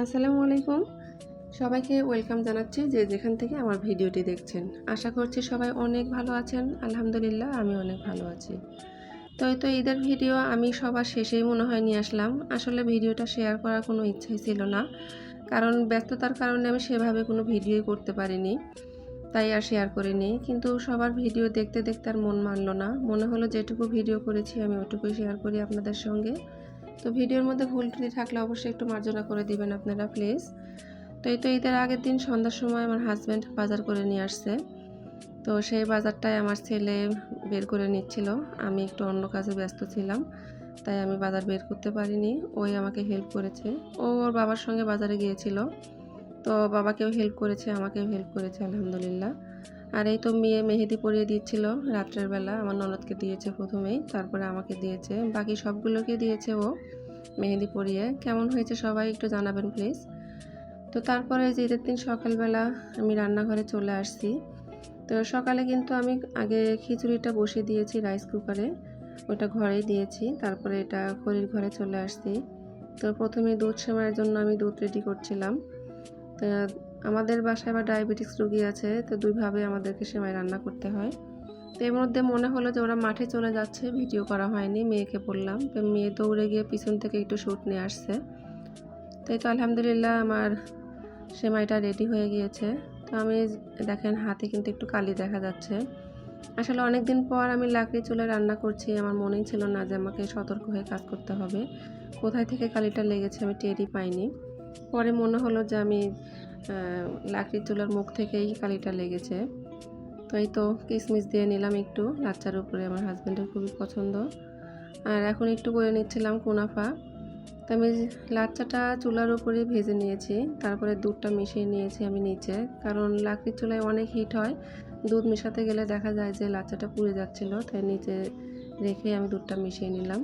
আসসালামু আলাইকুম। সবাইকে ওয়েলকাম জানাচ্ছি যে যেখান থেকে আমার ভিডিওটি দেখছেন। আশা করছি সবাই অনেক ভালো আছেন। আলহামদুলিল্লাহ আমি অনেক ভালো আছি। তো ঈদের ভিডিও আমি সবার শেষেই মনে হয় নিয়ে আসলাম। আসলে ভিডিওটা শেয়ার করার কোনো ইচ্ছাই ছিল না। কারণ ব্যস্ততার কারণে আমি সেভাবে কোনো ভিডিওই করতে পারিনি। তাই আর শেয়ার করিনি। কিন্তু সবার ভিডিও দেখতে দেখতে আর মন মানল না। মনে হলো যেটুকু ভিডিও করেছি আমি ওটুকুই শেয়ার করি আপনাদের সঙ্গে। তো ভিডিওর মধ্যে ভুল ত্রুটি থাকলে অবশ্যই একটু মার্জনা করে দিবেন আপনারা প্লিজ। তো ঈদের আগের দিন সন্ধ্যার সময় আমার হাজব্যান্ড বাজার করে নিয়ে আসছে। তো সেই বাজারটাই আমার ছেলে বের করে নিচ্ছিল। আমি একটু অন্য কাজে ব্যস্ত ছিলাম, তাই আমি বাজার বের করতে পারিনি। ওই আমাকে হেল্প করেছে। ও ওর বাবার সঙ্গে বাজারে গিয়েছিল, তো বাবাকেও হেল্প করেছে, আমাকেও হেল্প করেছে আলহামদুলিল্লাহ। আর এই তো মেয়ে মেহেদি পরিয়ে দিচ্ছিল রাত্রের বেলা। আমার ননদকে দিয়েছে প্রথমেই, তারপরে আমাকে দিয়েছে, বাকি সবগুলোকে দিয়েছে ও মেহেদি পরিয়ে। কেমন হয়েছে সবাই একটু জানাবেন প্লিজ। তো তারপরে যে ঈদের দিন সকালবেলা আমি রান্নাঘরে চলে আসছি। তো সকালে কিন্তু আমি আগে খিচুড়িটা বসিয়ে দিয়েছি রাইস কুকারে, ওটা ঘরেই দিয়েছি। তারপরে এটা খড়ির ঘরে চলে আসছি। তো প্রথমে দুধ সেমাইয়ের জন্য আমি দুধ রেডি করছিলাম। তো আমাদের বাসায় আবার ডায়াবেটিস রোগী আছে, তো দুইভাবে আমাদেরকে সেমাই রান্না করতে হয়। তো এর মধ্যে মনে হলো যে ওরা মাঠে চলে যাচ্ছে, ভিডিও করা হয়নি। মেয়েকে বললাম, তো মেয়ে দৌড়ে গিয়ে পিছন থেকে একটু শুট নিয়ে আসছে। তো এই তো আলহামদুলিল্লাহ আমার সেমাইটা রেডি হয়ে গিয়েছে। তো আমি দেখেন হাতে কিন্তু একটু কালি দেখা যাচ্ছে। আসলে অনেক দিন পর আমি লাকড়ি চুলায় রান্না করছি। আমার মনেই ছিল না যে আমাকে সতর্ক হয়ে কাজ করতে হবে। কোথায় থেকে কালিটা লেগেছে আমি টেরই পাইনি। পরে মনে হলো যে আমি লাকড়ির চুলার মুখ থেকেই কালিটা লেগেছে। তো এই তো কিশমিশ দিয়ে নিলাম একটু লাচ্চার উপরে, আমার হাজব্যান্ডের খুবই পছন্দ। আর এখন একটু করে নিচ্ছিলাম কুনাফা। তো আমি লাচ্চাটা চুলার উপরে ভেজে নিয়েছি, তারপরে দুধটা মিশিয়ে নিয়েছি আমি নিচে, কারণ লাকড়ির চুলায় অনেক হিট হয়। দুধ মেশাতে গেলে দেখা যায় যে লাচ্চাটা পুড়ে যাচ্ছিলো, তাই নিচে রেখে আমি দুধটা মিশিয়ে নিলাম।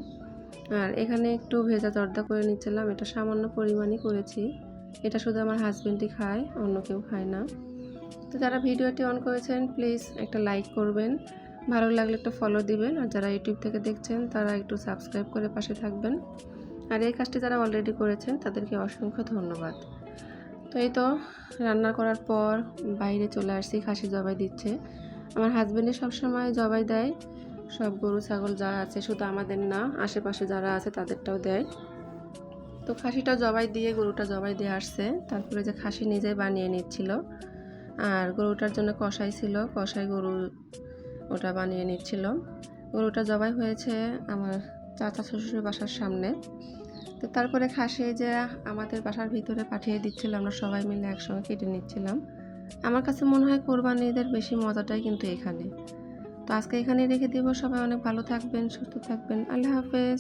আর এখানে একটু ভেজা জর্দা করে নিচ্ছিলাম, এটা সামান্য পরিমাণই করেছি। এটা শুধু আমার হাজব্যান্ডই খায়, অন্য কেউ খায় না। তো যারা ভিডিওটি অন করেছেন প্লিজ একটা লাইক করবেন, ভালো লাগলে একটা ফলো দিবেন, আর যারা ইউটিউব থেকে দেখছেন তারা একটু সাবস্ক্রাইব করে পাশে থাকবেন। আর এই কাজটি যারা অলরেডি করেছেন তাদেরকে অসংখ্য ধন্যবাদ। তো এই তো রান্না করার পর বাইরে চলে আসছি, খাসি জবাই দিচ্ছে। আমার হাজব্যান্ডই সবসময় জবাই দেয়, সব গরু ছাগল যা আছে, শুধু আমাদের না, আশেপাশে যারা আছে তাদেরটাও দেয়। তো খাসিটা জবাই দিয়ে গরুটা জবাই দিয়ে আসছে, তারপরে যে খাসি নিজেই বানিয়ে নিচ্ছিল। আর গরুটার জন্য কষাই ছিল, কষাই গরু ওটা বানিয়ে নিচ্ছিল। গরুটা জবাই হয়েছে আমার চাচা শ্বশুরের বাসার সামনে। তো তারপরে খাসি যে আমাদের বাসার ভিতরে পাঠিয়ে দিচ্ছিল, আমরা সবাই মিলে একসঙ্গে কেটে নিচ্ছিলাম। আমার কাছে মনে হয় কোরবানি ঈদের বেশি মজাটাই কিন্তু এখানে। তো আজকে এখানেই রেখে দিব। সবাই অনেক ভালো থাকবেন, সুস্থ থাকবেন। আল্লাহ হাফেজ।